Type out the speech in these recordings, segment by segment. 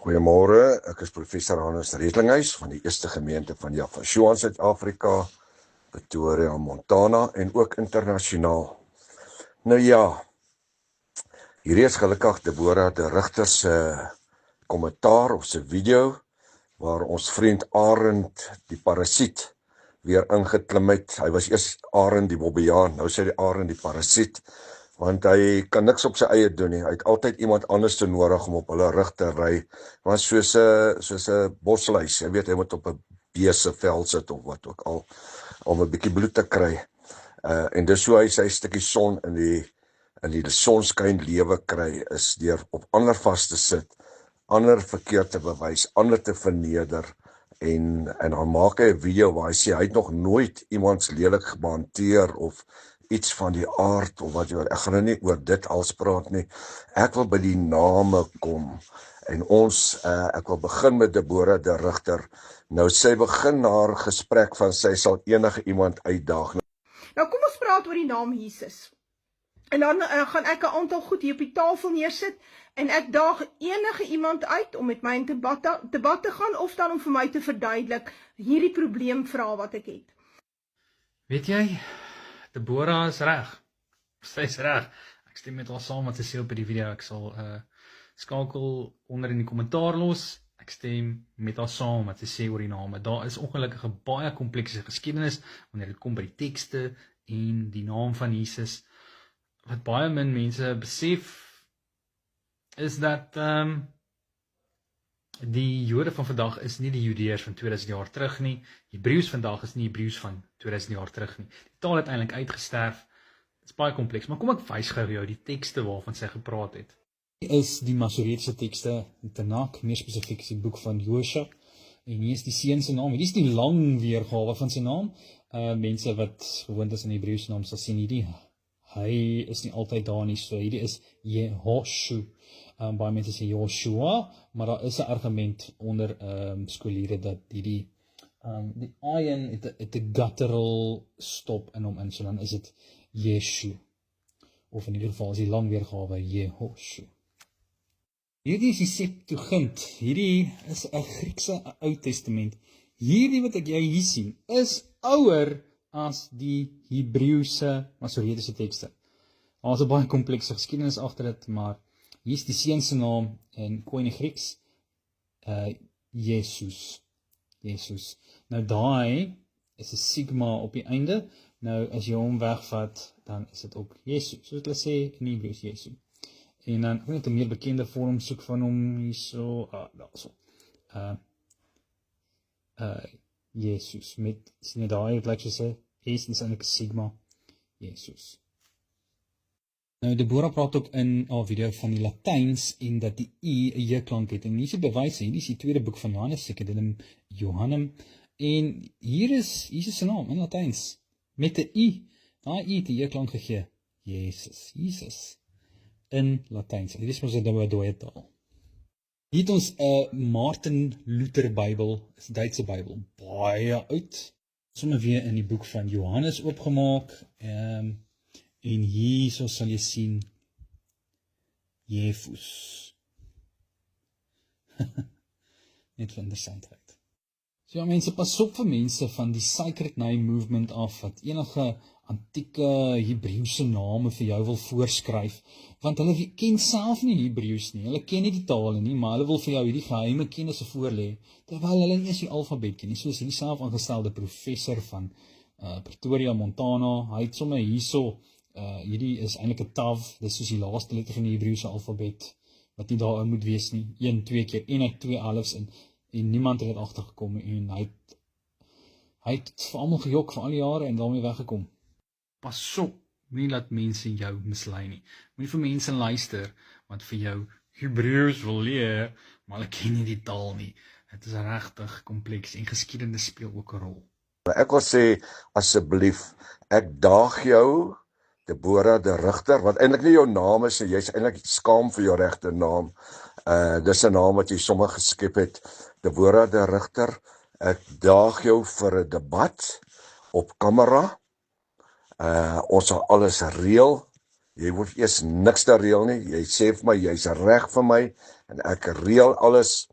Goeiemôre, ek is professor Hannes Redlinghuis van die Eerste Gemeente van Javashoan, Suid-Afrika, Pretoria, Montana en ook internasionaal. Nou ja, hier is gelukkig Deborah de Rigter se kommentaar of se video waar ons vriend Arend die parasiet weer ingeklim het. Hy was eers Arend die bobbejaan, nou sê die Arend die parasiet, want hy kan niks op sy eie doen nie. Hy het altyd iemand anders te nodig om op hulle rug te ry. Want soos 'n bosluis, jy weet, hy moet op 'n bees se vel sit of wat ook al om 'n bietjie bloed te kry. En dis hoe hy sy stukkie son in die sonskyn lewe kry, is deur op ander vas te sit, ander verkeerd te bewys, ander te verneder. En dan maak hy 'n video waar hy sê hy het nog nooit iemands lelik behanteer of iets van die aard of wat jy wil. Ek gaan nou nie oor dit als praat nie. Ek wil by die name kom. En ek wil begin met Deborah de Rigter. Nou sy begin haar gesprek van sy sal enige iemand uitdaag. Nou kom ons praat oor die naam Jesus. En dan gaan ek 'n aantal goed hier op die tafel neersit en ek daag enige iemand uit om met my in debat te gaan of dan om vir my te verduidelik hierdie probleemvraag wat ek het. Weet jy, Deborah is reg. Sy is reg. Ek stem met haar saam wat sy sê op die video. Ek sal skakel onder in die kommentaar los. Ek stem met haar saam wat sy sê oor die name. Daar is ongelukkig 'n baie komplekse geskiedenis wanneer dit kom by die tekste en die naam van Jesus. Wat baie min mense besef is dat die Jode van vandag is nie die Judeërs van 2000 jaar terug nie. Hebreëus vandag is nie Hebreëus van 2000 jaar terug nie. Die taal het eintlik uitgesterf. Dit is baie kompleks, maar kom ek wys gou jou die tekste waarvan sy gepraat het. Is die Masoretiese tekste, die Tanakh, meer spesifiek is die boek van Josua. En hier is die seun se naam. Hier is die lang weergawe van sy naam. Mense wat gewoond is aan die Hebreëse naam sal sien hierdie. Hy is nie altyd daar nie, so hierdie is Jehoshua. Baie mense sê Joshua, maar daar is 'n argument onder skoliere dat die ayin het 'n guttural stop in hom in, so dan is dit Yeshu. Of in ieder geval is die lang weergawe Jehoshua. Hierdie is die Septuagint. Hierdie is 'n Griekse Ou Testament. Hierdie wat ek jou hier sien, is ouer as die Hebreëse Masoretiese tekste. Daar is 'n baie komplekse geskiedenis agter dit, maar hier is die seun se naam in Koine Grieks, Jesus. Nou daai is 'n sigma op die einde. Nou as jy hom wegvat, dan is dit ook Jesus. Soos hulle sê in Hebreëus Jesus. En dan ek moet 'n meer bekende vorm soek van hom hierso, daarso. Jesus met sien jy daai het lyk soos 'n S en eintlik 'n sigma. Jesus. Nou Deborah praat ook in haar video van die Latyns en dat die U 'n J-klank het. En hier is die bewys, hier is die tweede boek van Johannes, Secundum Johannum. En hier is Jesus se naam in Latyns met 'n U. Daai U het 'n J-klank gegee. Jesus. In Latyns. Dit is mos 'n dooie taal. Hier het ons 'n Martin Luther Bybel, is 'n Duitse Bybel, baie oud. Sommige weer in die boek van Johannes oopgemaak. En hierso sal jy sien Jefus. Net van interessantheid. So ja, mense, pas op vir mense van die Sacred Name Movement af, wat enige antieke Hebreëse name vir jou wil voorskryf, want hulle ken self nie Hebreëus nie, hulle ken nie die tale nie, maar hulle wil vir jou hierdie geheime kennisse voorlê, terwyl hulle nie eens die alfabet ken nie, soos hierdie self aangestelde professor van Pretoria, Montana, hy het sommer hierso, hierdie is eintlik 'n tav, dis soos die laaste letter van die Hebreëse alfabet, wat nie daar moet wees nie, 1, 2 keer, en hy het 2 alifs in, en niemand het dit agtergekom, en hy het vir almal gejok vir al die jare, en daarmee weggekom. Pas op, nie laat mense jou mislei nie. Moenie vir mense luister, wat vir jou Hebreëus wil leer, maar hulle ken nie die taal nie. Dit is regtig kompleks, en geskiedenis speel ook 'n rol. Ek wil sê, asseblief, ek daag jou, Deborah de Rigter, wat eintlik nie jou naam is, jy's eintlik skaam vir jou regte naam. Dis 'n naam wat jy sommer geskep het, Deborah de Rigter. Ek daag jou vir 'n debat op kamera. Ons sal alles reël. Jy hoef eers niks te reël nie. Jy sê vir my, jy's reg vir my, en ek reël alles.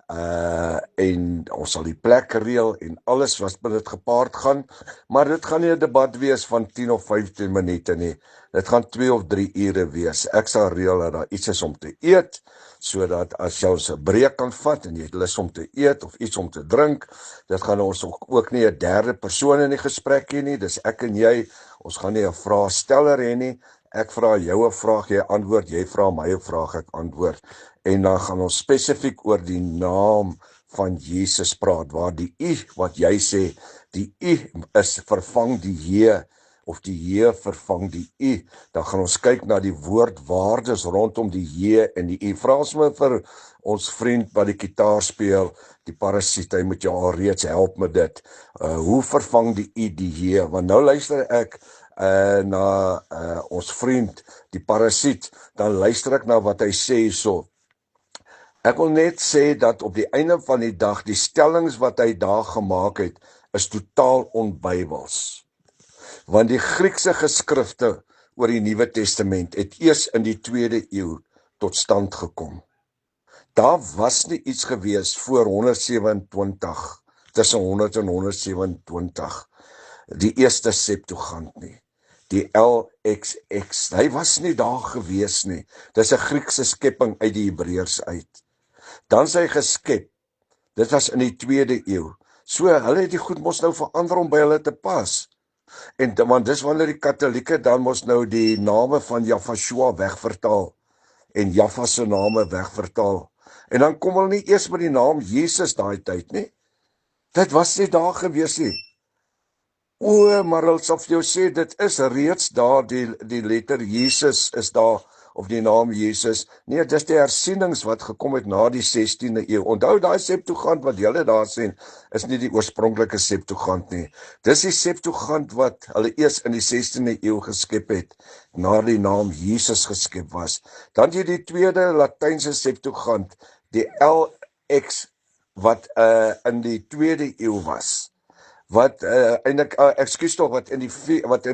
en ons sal die plek reël en alles wat met dit gepaard gaan, maar dit gaan nie 'n debat wees van 10 of 15 minute nie, dit gaan 2 of 3 ure wees. Ek sal reël dat daar iets is om te eet, sodat as jy ons 'n breek kan vat en jy het lus om te eet of iets om te drink, dit gaan ons ook nie 'n derde persoon in die gesprek hê nie, dis ek en jy, ons gaan nie 'n vraagsteller hê nie, ek vra jou 'n vraag, jy antwoord, jy vra my 'n vraag, ek antwoord, en dan gaan ons spesifiek oor die naam van Jesus praat, waar die U, wat jy sê, die U is vervang die J, of die J vervang die U, dan gaan ons kyk na die woordwaardes rondom die J en die U. Vra ons maar vir ons vriend wat die gitaar speel, die parasiet, hy moet jou al reeds help met dit. Hoe vervang die U die J? Want nou luister ek na ons vriend, die parasiet, dan luister ek na wat hy sê so. Ek wil net sê dat op die einde van die dag, die stellings wat hy daar gemaak het, is totaal onbybels. Want die Griekse geskrifte oor die Nuwe Testament het eers in die 2de eeu tot stand gekom. Daar was nie iets gewees voor 127, tussen 100 en 127, die eerste Septuagint nie, die LXX, hy was nie daar gewees nie, dis 'n Griekse skepping uit die Hebreërs uit. Dan sy geskep, dit was in die 2de eeu, so hulle het die goed mos nou verander om by hulle te pas. En want dis wanneer die Katolieke dan mos nou die name van Jafashua wegvertaal en Jaffa se name wegvertaal. En dan kom hulle nie eers met die naam Jesus daai tyd nie. Dit was nie daar gewees nie. Maar hulle sal vir jou sê dit is reeds daar, die letter Jesus is daar, of die naam Jesus. Nee, dis die hersienings wat gekom het na die 16de eeu. Onthou daai Septuagint wat julle daar sien, is nie die oorspronklike Septuagint nie. Dis die Septuagint wat hulle eers in die 16de eeu geskep het, na die naam Jesus geskep was. Dan jy die tweede Latynse Septuagint, die LX, wat in die 2de eeu was. Wat eintlik wat in die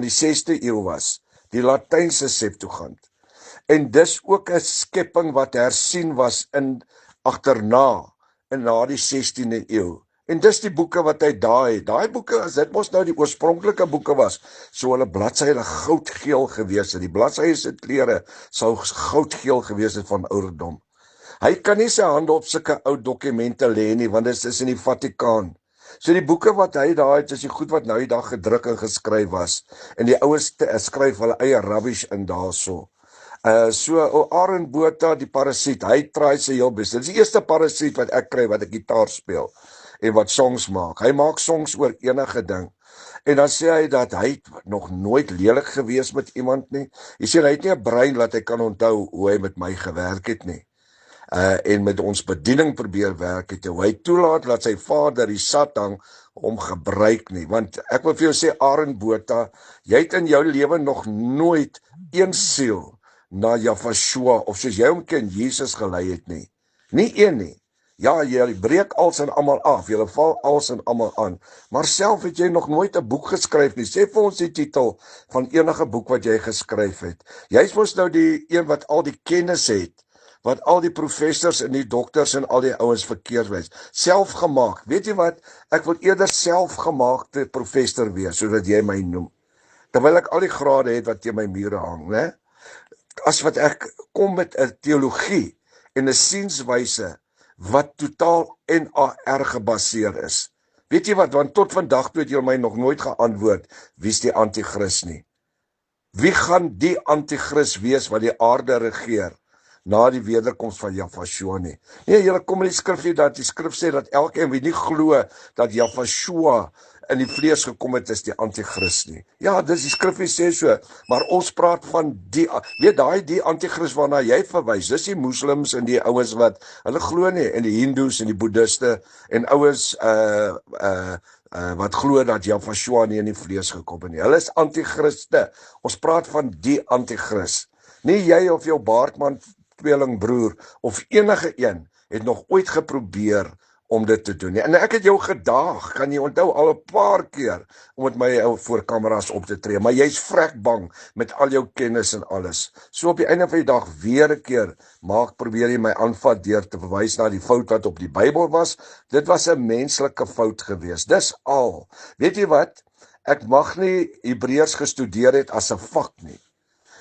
6de eeu was, die Latynse Septuagint. En dis ook 'n skepping wat hersien was agterna na die 16de eeu. En dis die boeke wat hy daai boeke, as dit mos nou die oorspronklike boeke was, so hulle bladsye goudgeel gewees het. Die bladsye se kleure sou goudgeel gewees het van ouderdom. Hy kan nie sy hande op sulke ou dokumente lê nie, want dit is in die Vatikaan. So die boeke wat hy daar het, is die goed wat nou die dag gedruk en geskryf was. En die ouers skryf hulle eie rubbish in daarso. Aaron Botha, die parasiet, hy try sy heel bes. Dit is die eerste parasiet wat ek kry, wat ek gitaar speel, en wat songs maak. Hy maak songs oor enige ding. En dan sê hy dat hy nog nooit lelik gewees met iemand nie. Hy sê hy het nie 'n brein dat hy kan onthou hoe hy met my gewerk het nie. En met ons bediening probeer werk het, hoe hy toelaat dat sy vader die Satan hom gebruik nie. Want ek wil vir jou sê, Aaron Botha, jy het in jou lewe nog nooit een siel na Jafashua, of soos jy hom ken, Jesus gelei het nie. Nie een nie. Ja, jy breek als en almal af, jy val als en almal aan, maar self het jy nog nooit 'n boek geskryf nie. Sê vir ons die titel van enige boek wat jy geskryf het. Jy is mos nou die een wat al die kennis het, wat al die professors en die dokters en al die ouens verkeerd wys. Selfgemaak. Weet jy wat? Ek wil eerder selfgemaakte professor wees, sodat jy my noem. Terwyl ek al die grade het wat teen my mure hang, né? As wat ek kom met 'n teologie en 'n sienswyse wat totaal NAR gebaseer is. Weet jy wat? Want tot vandag toe het jy my nog nooit geantwoord, wie's die anti-kris nie? Wie gaan die anti-kris wees wat die aarde regeer na die wederkoms van Jafashua nie? Nee, julle kom in die skrif hier dat die skrif sê dat elkeen wie nie glo dat Jafashua in die vlees gekom het, is die anti-kris nie. Ja, dis die skrif sê so, maar ons praat van die, weet die anti-kris waarna jy verwys, dis die moslims en die ouens wat, hulle glo nie, en die hindoes en die boeddhiste, en ouens wat glo dat Jafashua nie in die vlees gekom het nie. Hulle is anti-kriste. Ons praat van die anti-kris. Nie jy of jou Baartman tweelingbroer of enige een het nog ooit geprobeer om dit te doen nie. En ek het jou gedaag, kan jy onthou, al 'n paar keer om met my voor kameras op te tree, maar jy's vrek bang met al jou kennis en alles. So op die einde van die dag weer 'n keer probeer jy my aanvat deur te verwys na die fout wat op die Bybel was. Dit was 'n menslike fout geweest. Dis al. Weet jy wat? Ek mag nie Hebreërs gestudeer het as 'n vak nie.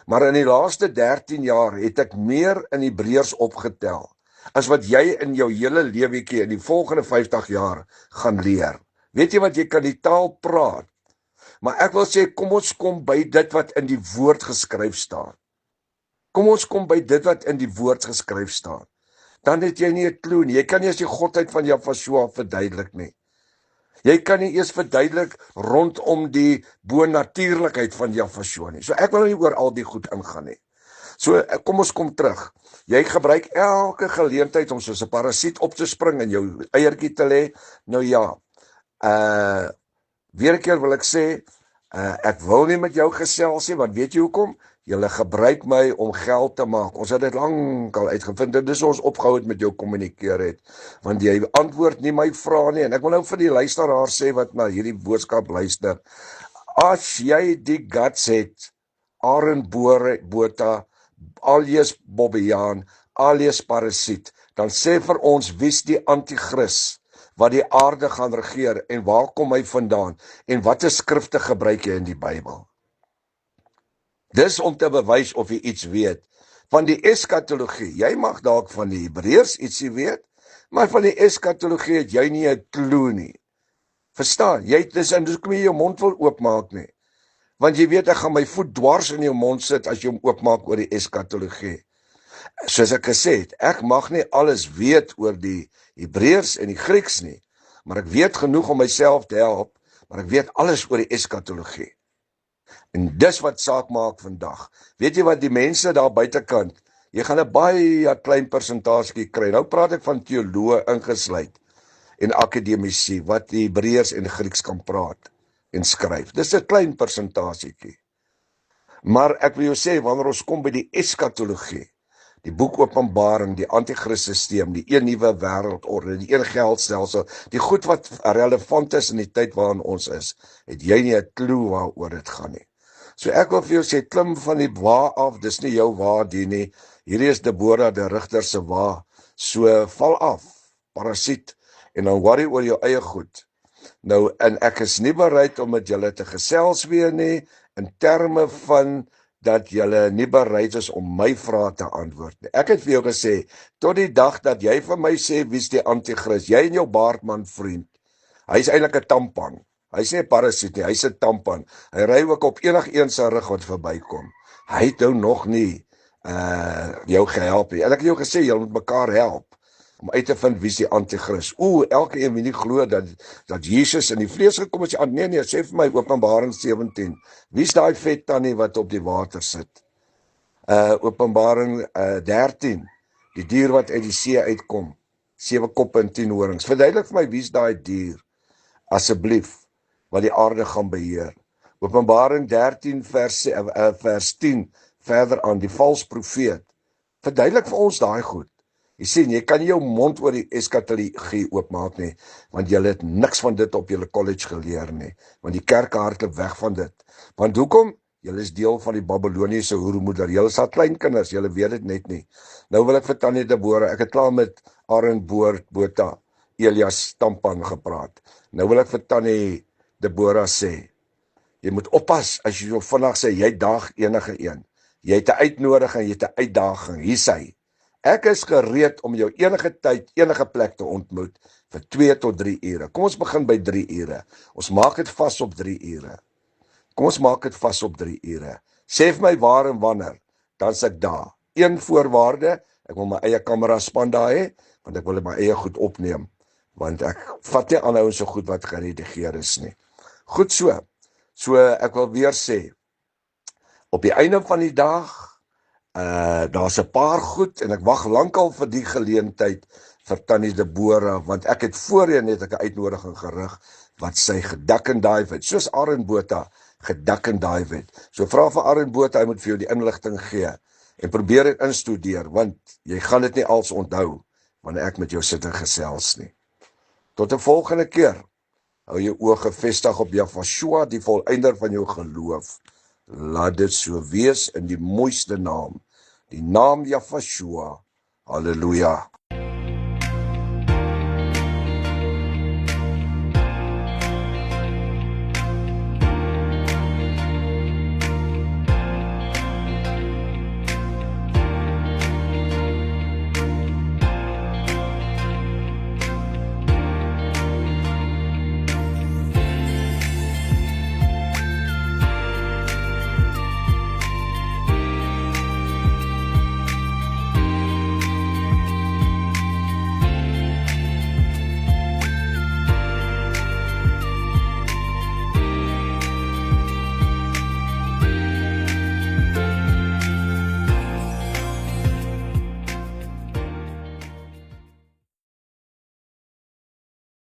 Maar in die laaste 13 jaar het ek meer in Hebreërs opgetel as wat jy in jou hele lewetjie in die volgende 50 jaar gaan leer. Weet jy wat, jy kan die taal praat, maar ek wil sê, kom ons kom by dit wat in die woord geskryf staan. Kom ons kom by dit wat in die woord geskryf staan. Dan het jy nie 'n klou nie. Jy kan nie eens die godheid van Jahweh verduidelik nie. Jy kan nie eers verduidelik rondom die bonatuurlikheid van Jahweh nie. So ek wil nie oor al die goed ingaan nie. So kom ons kom terug. Jy gebruik elke geleentheid om soos 'n parasiet op te spring en jou eiertjie te lê. Nou ja, weer 'n keer wil ek sê, ek wil nie met jou gesels nie, want weet jy hoekom? Julle gebruik my om geld te maak. Ons het dit lankal uitgevind, dit is ons opgehou het met jou kommunikeer het, want jy antwoord nie my vrae nie, en ek wil nou vir die luisteraar sê wat na hierdie boodskap luister, as jy die guts het, Aaron Botha, alias Bobbejaan, alias parasiet, dan sê vir ons, wie's die anti-kris wat die aarde gaan regeer, en waar kom hy vandaan, en watter skrifte gebruik jy in die Bybel? Dis om te bewys of jy iets weet. Van die eskatologie, jy mag dalk van die Hebreërs ietsie weet, maar van die eskatologie het jy nie 'n klou nie. Verstaan? Dis kom jy jou mond wil oopmaak nie. Want jy weet, ek gaan my voet dwars in jou mond sit as jy hom oopmaak oor die eskatologie. Soos ek gesê het, ek mag nie alles weet oor die Hebreërs en die Grieks nie, maar ek weet genoeg om myself te help, maar ek weet alles oor die eskatologie. En dis wat saak maak vandag. Weet jy wat, die mense daar buitekant, jy gaan 'n baie klein persentasie kry. Nou praat ek van teoloë ingesluit en akademici wat die Hebreërs en Grieks kan praat en skryf. Dis 'n klein persentasietjie. Maar ek wil jou sê, wanneer ons kom by die eskatologie, die boek Openbaring, die anti-kris-sisteem, die een nuwe wêreldorde, die een geldstelsel, die goed wat relevant is in die tyd waarin ons is, het jy nie 'n klou waaroor dit gaan nie. So ek wil vir jou sê, klim van die wa af, dis nie jou wa die nie, hierdie is Deborah die Rigter se wa, so val af, parasiet, en dan worry oor jou eie goed. Nou, en ek is nie bereid om met julle te gesels weer nie, in terme van dat julle nie bereid is om my vrae te antwoord nie. Ek het vir jou gesê, tot die dag dat jy vir my sê, wie's die anti-kris, jy en jou baardman vriend, hy is eintlik 'n tampan, hy is nie 'n parasiet nie, hy is 'n tampan, hy ry ook op enigeen se rug wat verbykom, hy het nou nog nie jou gehelp nie, en ek het jou gesê, julle moet mekaar help, om uit te vind wie's die anti-kris. Elke een wie nie glo dat Jesus in die vlees gekom is, nee, sê vir my Openbaring 17, wie's daai vet tannie wat op die water sit? Openbaring 13, die dier wat uit die see uitkom, 7 koppe en 10 horings. Verduidelik vir my, wie's daai dier, asseblief, wat die aarde gaan beheer. Openbaring 13 vers 10, verder aan, die vals profeet. Verduidelik vir ons daai goed. Jy sien, jy kan nie jou mond oor die eskatologie oopmaak nie, want jy het niks van dit op julle college geleer nie, want die kerk hardloop weg van dit. Want hoekom? Julle is deel van die Babyloniese hoeremoeder, julle is al kleinkinders, julle weet dit net nie. Nou wil ek vir Tannie Deborah, ek het klaar met Aaron Botha, Elias Tampan gepraat. Nou wil ek vir Tannie Deborah sê, jy moet oppas as jy so vandag sê, jy daag enige een. Jy het 'n uitnodiging, jy het 'n uitdaging, hier sê. Ek is gereed om jou enige tyd, enige plek te ontmoet vir 2 tot 3 ure. Kom ons begin by 3 ure. Ons maak dit vas op 3 ure. Kom ons maak dit vas op 3 ure. Sê vir my waar en wanneer, dan is ek daar. Een voorwaarde, ek wil my eie kamera span daar hê, want ek wil my eie goed opneem, want ek vat nie aanhou so goed wat geredigeer is nie. Goed so. So ek wil weer sê, op die einde van die dag, daar's 'n paar goed, en ek wag lankal vir die geleentheid vir Tannie Deborah, want ek het voorheen net 'n uitnodiging gerig, wat sy gedak en dive het, soos Aaron Botha gedak en dive het. So vra vir Aaron Botha, hy moet vir jou die inligting gee, en probeer dit instudeer, want jy gaan dit nie als onthou, wanneer ek met jou sit en gesels nie. Tot 'n volgende keer. Hou jou oë gefestig op Jahweshua, die volëinder van jou geloof. Laat dit so wees in die mooiste naam. Die naam Jahweshua. Halleluja.